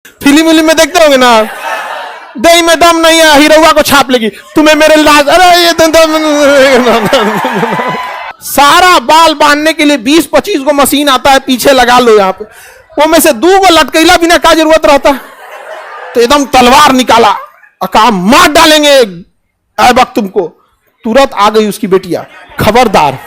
Film में देखते होंगे ना, दही में दम नहीं है, हीरोवा को छाप लेगी, तुम्हें मेरे लाज, अरे ये सारा बाल बांधने के लिए 20-25 को मशीन आता है, पीछे लगा लो यहाँ पे, वो में से 2 को लटकैला बिना का जरूरत रहता, तो एकदम तलवार निकाला, काम मार डालेंगे ऐ वक्त तुमको। तुरंत आ गई उसकी बेटिया, खबरदार।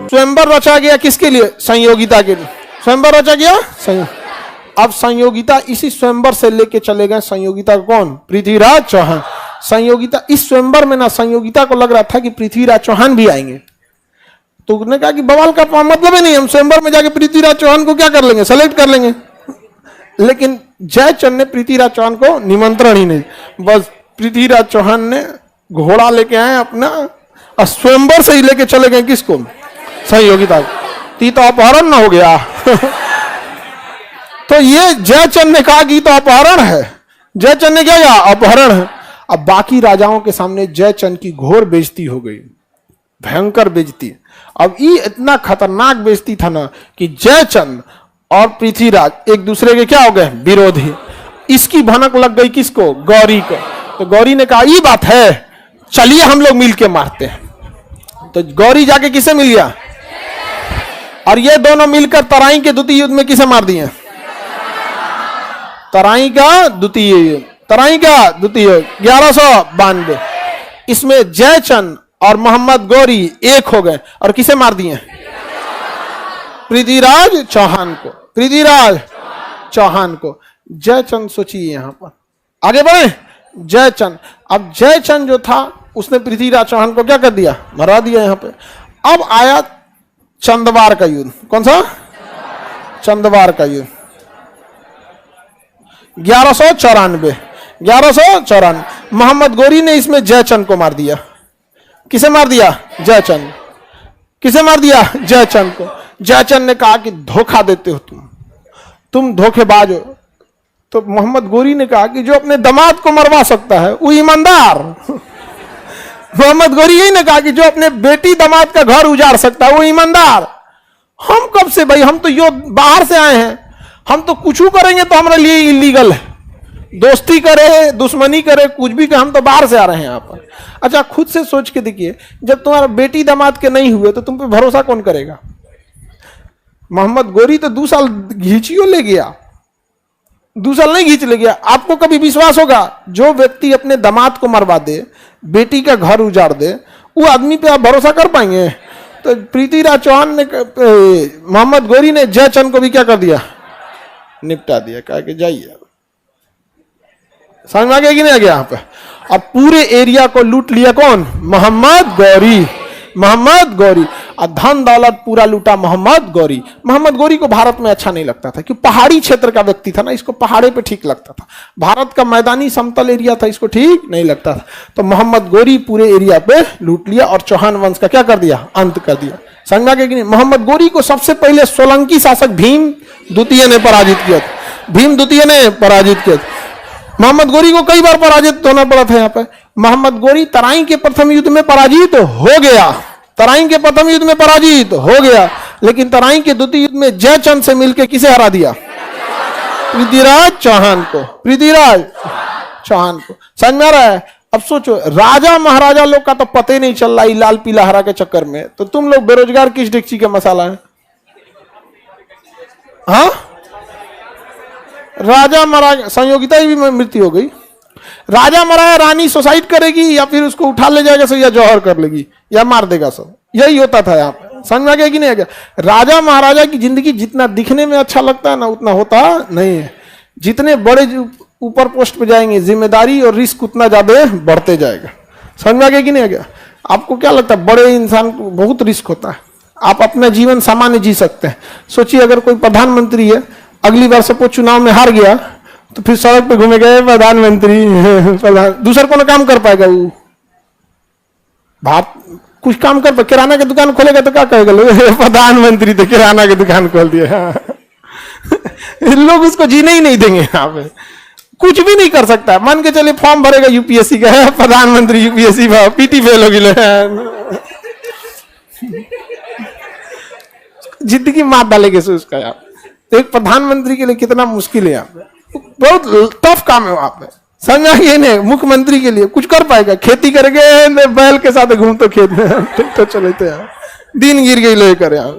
स्वयंवर रचा गया किसके लिए? संयोगिता के लिए। स्वयंवर रचा गया अब संयोगिता इसी स्वयंवर से लेके चले गए। संयोगिता कौन? पृथ्वीराज चौहान। संयोगिता इस स्वयंवर में ना, संयोगिता को लग रहा था कि पृथ्वीराज चौहान भी आएंगे, तो उसने कहा कि बवाल का मतलब ही नहीं, हम स्वयंवर में जाके पृथ्वीराज चौहान को क्या कर लेंगे, सेलेक्ट कर लेंगे। लेकिन जयचंद ने पृथ्वीराज चौहान को निमंत्रण ही नहीं, बस पृथ्वीराज चौहान ने घोड़ा लेके आए अपना, स्वयंवर से ही लेके चले गए किसको? संयोगिता। तो अपहरण ना हो गया। तो ये जयचंद ने कहा कि तो अपहरण है, जयचंद ने क्या कहा? अपहरण है। अब बाकी राजाओं के सामने जयचंद की घोर बेइज्जती हो गई, भयंकर बेइज्जती। अब ये इतना खतरनाक बेइज्जती था ना कि जयचंद और पृथ्वीराज एक दूसरे के क्या हो गए? विरोधी। इसकी भनक लग गई किसको? गौरी को। तो गौरी ने कहा ये बात है, चलिए हम लोग मिलके मारते हैं। तो गौरी जाके किसे मिल गया? और ये दोनों मिलकर तराई के द्वितीय युद्ध में किसे मार दिए? तराई का द्वितीय युद्ध। तराई का द्वितीय 1192। इसमें जयचंद और मोहम्मद गौरी एक हो गए और किसे मार दिए? पृथ्वीराज चौहान को। पृथ्वीराज चौहान को। जयचंद सोचिए यहां पर, आगे बढ़े। जयचंद, अब जयचंद जो था उसने पृथ्वीराज चौहान को क्या कर दिया? मरा दिया यहां पे। अब आया चंदवार का युद्ध। कौन सा? चंदवार का युद्ध 1194। 1194 मोहम्मद गौरी ने इसमें जयचंद को मार दिया। किसे मार दिया? जयचंद। किसे मार दिया? जयचंद को। जयचंद ने कहा कि धोखा देते हो तुम धोखेबाज हो। तो मोहम्मद गौरी ने कहा कि जो अपने दामाद को मरवा सकता है वो ईमानदार। मोहम्मद गौरी यही ने कहा कि जो अपने बेटी दामाद का घर उजाड़ सकता है वो ईमानदार। हम कब से भाई, हम तो यो बाहर से आए हैं, हम तो कुछ करेंगे तो हमारे लिए इलीगल है, दोस्ती करे दुश्मनी करे कुछ भी करे, हम तो बाहर से आ रहे हैं यहाँ पर। अच्छा खुद से सोच के देखिए, जब तुम्हारा बेटी दामाद के नहीं हुए तो तुम पे भरोसा कौन करेगा? मोहम्मद गौरी तो 2 साल घींचियो ले गया, 2 साल नहीं घींच ले गया। आपको कभी विश्वास होगा जो व्यक्ति अपने दामाद को मरवा दे, बेटी का घर उजाड़ दे, वो आदमी पे आप भरोसा कर पाएंगे? तो पृथ्वीराज चौहान ने, मोहम्मद गौरी ने जयचंद को भी क्या कर दिया? निपटा दिया। कहा कि जाइए। समझ में आ गया कि नहीं आ गया? यहाँ पे अब पूरे एरिया को लूट लिया कौन? मोहम्मद गौरी। मोहम्मद गौरी। और धन दौलत पूरा लूटा मोहम्मद गौरी। मोहम्मद गौरी को भारत में अच्छा नहीं लगता था, क्योंकि पहाड़ी क्षेत्र का व्यक्ति था ना, इसको पहाड़े पे ठीक लगता था। भारत का मैदानी समतल एरिया था, इसको ठीक नहीं लगता था। तो मोहम्मद गौरी पूरे एरिया पे लूट लिया और चौहान वंश का क्या कर दिया? अंत कर दिया। समझा कि नहीं? मोहम्मद गौरी को सबसे पहले सोलंकी शासक भीम द्वितीय ने पराजित किया था। भीम द्वितीय ने पराजित किया था। मोहम्मद गौरी को कई बार पराजित होना पड़ा था। यहाँ पे मोहम्मद गौरी तराई के प्रथम युद्ध में पराजित हो गया, तराई के प्रथम युद्ध में पराजित हो गया, लेकिन तराई के द्वितीय युद्ध में जयचंद से मिलकर किसे हरा दिया? पृथ्वीराज चौहान को। पृथ्वीराज चौहान को। समझ में आ रहा है? अब सोचो, राजा महाराजा लोग का तो पता ही नहीं चल रहा लाल पीला हरा के चक्कर में, तो तुम लोग बेरोजगार किस डेगची का मसाला है? हाँ, राजा मरा, संयोगिता की भी मृत्यु हो गई। राजा मरा, रानी सुसाइड करेगी या फिर उसको उठा ले जाएगा सब, या जौहर कर लेगी या मार देगा सब। यही होता था यहाँ पे। समझ में आ गया कि नहीं आ गया? राजा महाराजा की जिंदगी जितना दिखने में अच्छा लगता है ना, उतना होता नहीं है। जितने बड़े ऊपर पोस्ट पे जाएंगे, जिम्मेदारी और रिस्क उतना ज्यादा बढ़ते जाएगा। समझ में आ गया कि नहीं आ गया? आपको क्या लगता है? बड़े इंसान को बहुत रिस्क होता है। आप अपना जीवन सामान्य जी सकते हैं। सोचिए अगर कोई प्रधानमंत्री है, अगली बार सपोज चुनाव में हार गया, तो फिर सड़क पे घूमे गए प्रधानमंत्री, दूसरा कौन काम कर पाएगा? वो कुछ काम कर, किराना की दुकान खोलेगा तो क्या कहेगा लोग? प्रधानमंत्री तो किराना की दुकान खोल दिया। लोग उसको जीने ही नहीं देंगे यहाँ पे। कुछ भी नहीं कर सकता। मान के चलिए फॉर्म भरेगा यूपीएससी का, प्रधानमंत्री यूपीएससी पीटी फेल हो गए, जिंदगी मार डालेंगे से उसका। आप तो एक प्रधानमंत्री के लिए कितना मुश्किल है, आप बहुत टफ काम है वहां पे, समझा? ये नहीं मुख्यमंत्री के लिए कुछ कर पाएगा? खेती करेंगे बैल के साथ घूम तो खेत में तो चले तो यार दिन गिर गई ले कर यार,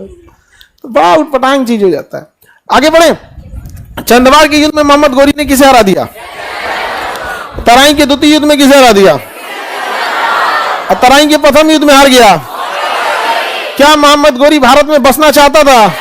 तो बड़ा उटपटांग चीज हो जाता है। आगे बढ़े। चंदवाड़ के युद्ध में मोहम्मद गोरी ने किसे हरा दिया? तराई के द्वितीय युद्ध में किसे हरा दिया? और तराई के प्रथम युद्ध में हार गया। क्या मोहम्मद गोरी भारत में बसना चाहता था?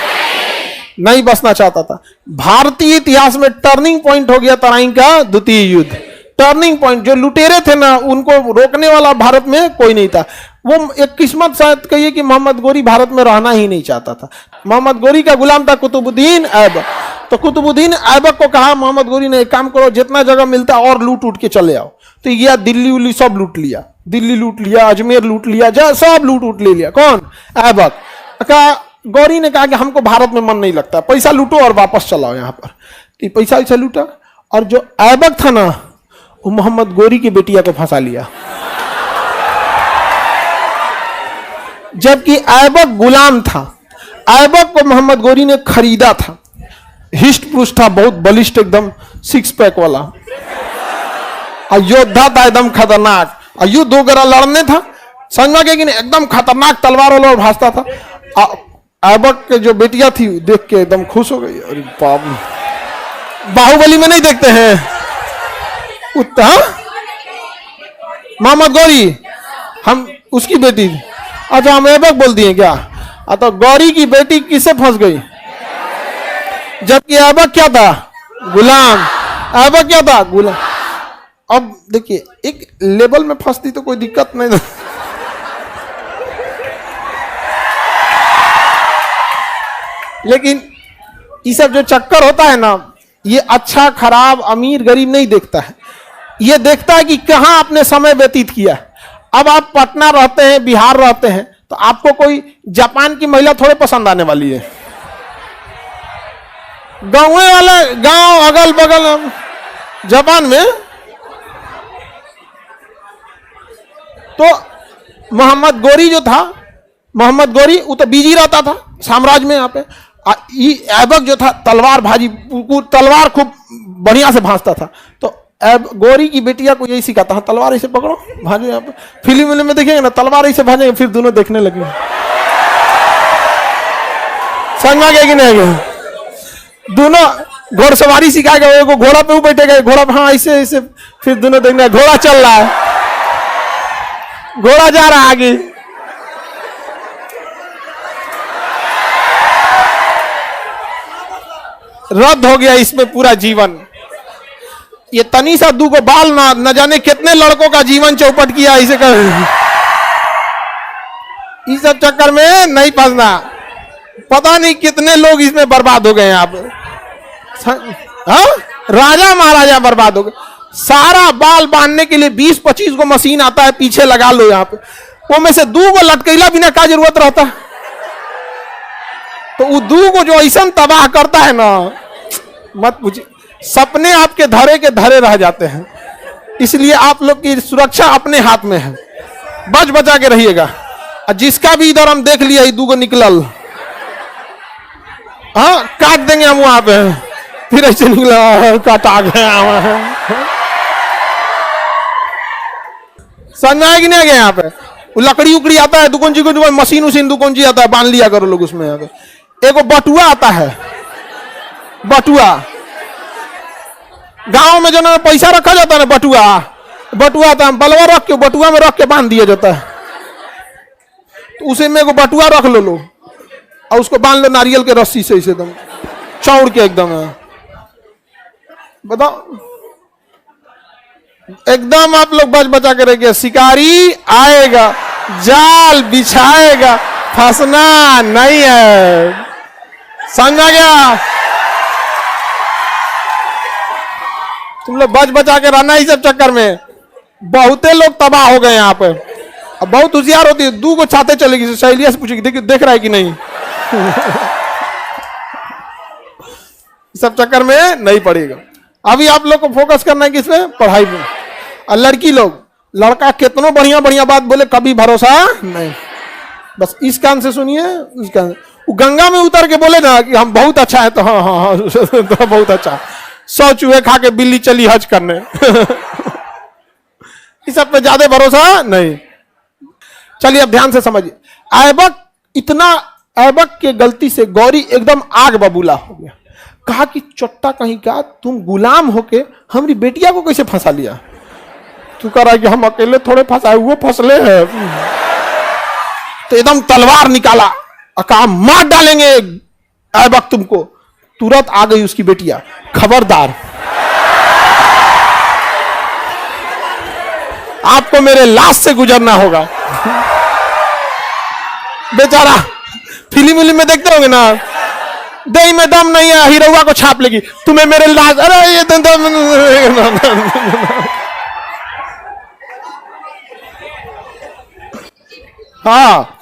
नहीं बसना चाहता था। भारतीय इतिहास में टर्निंग पॉइंट हो गया तराई का द्वितीय युद्ध। टर्निंग पॉइंट, जो लुटेरे थे ना उनको रोकने वाला भारत में कोई नहीं था। वो एक किस्मत शायद कहिए कि मोहम्मद गोरी भारत में रहना ही नहीं चाहता था। मोहम्मद गोरी का गुलाम था कुतुबुद्दीन ऐबक। तो कुतुबुद्दीन ऐबक को कहा मोहम्मद गोरी ने, एक काम करो जितना जगह मिलता और लूट उठ के चले आओ। तो यह दिल्ली उल्ली सब लूट लिया, दिल्ली लूट लिया, अजमेर लूट लिया, सब लूट उठ ले लिया। कौन? ऐबक। गौरी ने कहा कि हमको भारत में मन नहीं लगता, पैसा लूटो और वापस चलाओ यहाँ पर। तो पैसा वैसा लूटा, और जो ऐबक था ना वो मोहम्मद गोरी की बेटिया को फंसा लिया। जबकि ऐबक गुलाम था। ऐबक को मोहम्मद गोरी ने खरीदा था। हिस्ट पुरुष था, बहुत बलिष्ठ, एकदम 6 पैक वाला, और योद्धा था एकदम खतरनाक, और युद्ध वगैरह लड़ने था, समझ में कि नहीं, एकदम खतरनाक तलवार वाला भाजता था। ऐबक के जो बेटिया थी देख के एकदम खुश हो गई। अरे बाप, बाहुबली में नहीं देखते हैं मोहम्मद गोरी, हम उसकी बेटी। अच्छा, हम ऐबक बोल दिए क्या? तो गौरी की बेटी किससे फंस गई? जबकि ऐबक क्या था? गुलाम। ऐबक क्या था? गुलाम। अब देखिए, एक लेवल में फंसती तो कोई दिक्कत नहीं था। लेकिन ये सब जो चक्कर होता है ना, ये अच्छा खराब अमीर गरीब नहीं देखता है, ये देखता है कि कहां आपने समय व्यतीत किया। अब आप पटना रहते हैं, बिहार रहते हैं, तो आपको कोई जापान की महिला थोड़े पसंद आने वाली है। गाँव वाले, गांव अगल बगल जापान में, तो मोहम्मद गोरी जो था, मोहम्मद गोरी वो तो बिजी रहता था साम्राज्य में यहाँ पे। ऐबक जो था तलवार भाजी, तलवार खूब बढ़िया से भांजता था। तो गोरी की बेटिया को यही सिखाता, तलवार ऐसे पकड़ो भाजो। यहाँ पे फिल्म में देखेंगे ना, तलवार ऐसे भाजेंगे, फिर दोनों देखने लगे। समझ में गया कि नहीं? दोनों घोड़सवारी सिखाएगा, वो घोड़ा पे बैठेगा, घोड़ा हाँ ऐसे ऐसे, फिर दोनों देखना, घोड़ा चल रहा है, घोड़ा जा रहा है आगे। रद्द हो गया इसमें पूरा जीवन। ये तनी सा दू को बाल ना न जाने कितने लड़कों का जीवन चौपट किया इसे कर। इस सब चक्कर में नहीं फंसना। पता नहीं कितने लोग इसमें बर्बाद हो गए। आप राजा महाराजा बर्बाद हो गए। सारा बाल बांधने के लिए 20-25 को मशीन आता है, पीछे लगा लो यहाँ पे, वो में से 2 को लटकेला बिना का जरूरत रहता है। तो वो 2 को जो ऐसा तबाह करता है ना, मत पूछिए। सपने आपके धरे के धरे रह जाते हैं। इसलिए आप लोग की सुरक्षा अपने हाथ में है, बच बचा के रहिएगा। जिसका भी इधर हम देख लिया 2 को निकलल, हाँ काट देंगे हम वहां पे, फिर ऐसे निकला काटा गया। समझ आए कि नहीं आ गया? यहाँ पे वो लकड़ी उकड़ी आता है, दुकान जी को मशीन उसीन दुकान जी आता है, बांध लिया करो लोग उसमें। यहाँ पे एक बटुआ आता है, बटुआ गांव में जो ना पैसा रखा जाता है ना, बटुआ बटुआ आता है, बलवा रख के बटुआ में रख के बांध दिया जाता है। तो उसे में एक बटुआ रख लो लो, और उसको बांध लो नारियल के रस्सी से, इसे एकदम चौड़ के एकदम। बताओ, एकदम आप लोग बच बचा के रहिए। शिकारी आएगा, जाल बिछाएगा, फंसना नहीं है। समझा गया? तुम लोग बच बचा के रहना इस सब चक्कर में। बहुते लोग तबाह हो गए यहाँ पे। अब बहुत होशियार होती है, 2 को छाते चलेगी, सहेलिया से पूछेगी देख रहा है कि नहीं। सब चक्कर में नहीं पड़ेगा। अभी आप लोग को फोकस करना है किसमें? पढ़ाई में। और लड़की लोग, लड़का कितनों बढ़िया बढ़िया बात बोले, कभी भरोसा नहीं। बस इस कान से सुनिए, उस कान से। वो गंगा में उतर के बोले ना कि हम बहुत अच्छा है, तो हाँ हाँ हाँ तो बहुत अच्छा। 100 चूहे खा के बिल्ली चली हज करने इस सब पे ज्यादा भरोसा नहीं। चलिए अब ध्यान से समझिए। ऐबक इतना, ऐबक के गलती से गौरी एकदम आग बबूला हो गया। कहा कि चट्टा कहीं का, तुम गुलाम होके हमारी बेटिया को कैसे फंसा लिया? तू कह रहा है कि हम अकेले थोड़े फंसाए, वो फंसले हैं। तो एकदम तलवार निकाला और कहा मार डालेंगे ऐबक तुमको। तुरंत आ गई उसकी बेटिया, खबरदार आपको मेरे लाश से गुजरना होगा। बेचारा फिल्म में देखते होंगे ना, दही में दम नहीं है, हीरोवा को छाप लेगी, तुम्हें मेरे लाश, अरे ये हाँ।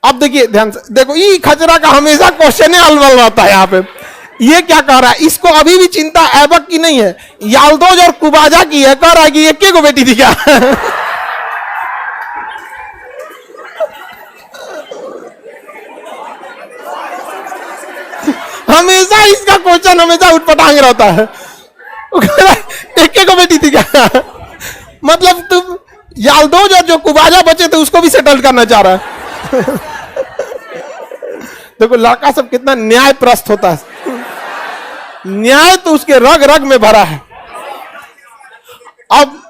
अब देखिए ध्यान से देखो, ये खचरा का हमेशा क्वेश्चन हल रहता है यहाँ पे। ये क्या कह रहा है? इसको अभी भी चिंता ऐबक की नहीं है, याल्दोज और कुबाजा की है। कह रहा है कि ये को बेटी थी क्या? हमेशा इसका क्वेश्चन हमेशा उठपटांग रहता है। एक को बेटी थी क्या? मतलब तुम याल्दोज और जो कुबाजा बचे थे उसको भी सेटल करना चाह रहा है। देखो लड़का सब कितना न्याय प्रस्त होता है, न्याय तो उसके रग रग में भरा है। अब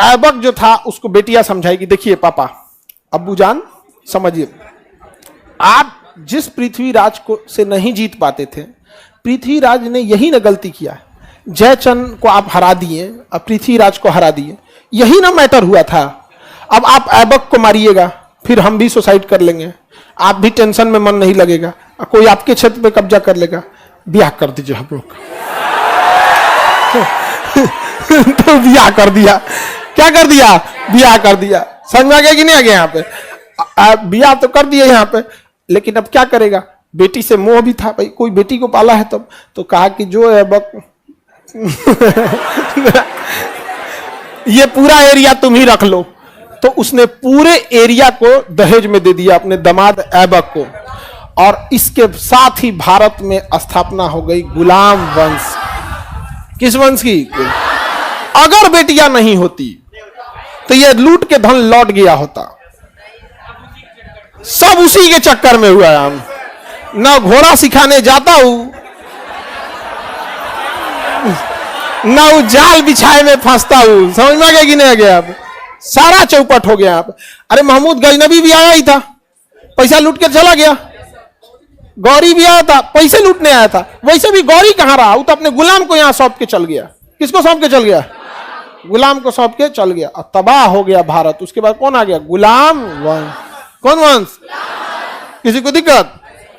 ऐबक जो था उसको बेटियां समझाएगी, देखिए पापा, अब्बू जान समझिए, आप जिस पृथ्वीराज को से नहीं जीत पाते थे, पृथ्वीराज ने यही ना गलती किया। जयचंद को आप हरा दिए और पृथ्वीराज को हरा दिए, यही ना मैटर हुआ था। अब आप ऐबक को मारिएगा, फिर हम भी सुसाइड कर लेंगे, आप भी टेंशन में मन नहीं लगेगा, कोई आपके क्षेत्र पे कब्जा कर लेगा, ब्याह कर दीजिए हम लोग। तो ब्याह कर दिया। क्या कर दिया? ब्याह कर दिया। समझ में आ गया कि नहीं आ गया? यहाँ पे ब्याह तो कर दिया यहाँ पे, लेकिन अब क्या करेगा? बेटी से मोह भी था भाई, कोई बेटी को पाला है तब। तो कहा कि जो ऐबक ये पूरा एरिया तुम ही रख लो। तो उसने पूरे एरिया को दहेज में दे दिया अपने दामाद ऐबक को, और इसके साथ ही भारत में स्थापना हो गई गुलाम वंश। किस वंश की? अगर बेटियां नहीं होती तो ये लूट के धन लौट गया होता। सब उसी के चक्कर में हुआ है। हम ना घोड़ा सिखाने जाता हूं, ना वो जाल बिछाए में फंसता हूं। समझ में आ गया कि नहीं आ गया? आप सारा चौपट हो गया। आप अरे महमूद गजनबी भी आया ही था, पैसा लूट के चला गया। गौरी भी आया था, पैसे लूटने आया था। वैसे भी गौरी कहां रहा? वो तो अपने गुलाम को यहां सौंप के चल गया। किसको सौंप के चल गया? गुलाम को सौंप के चल गया, और तबाह हो गया भारत। उसके बाद कौन आ गया? गुलाम वंश। कौन वंश? किसी को दिक्कत?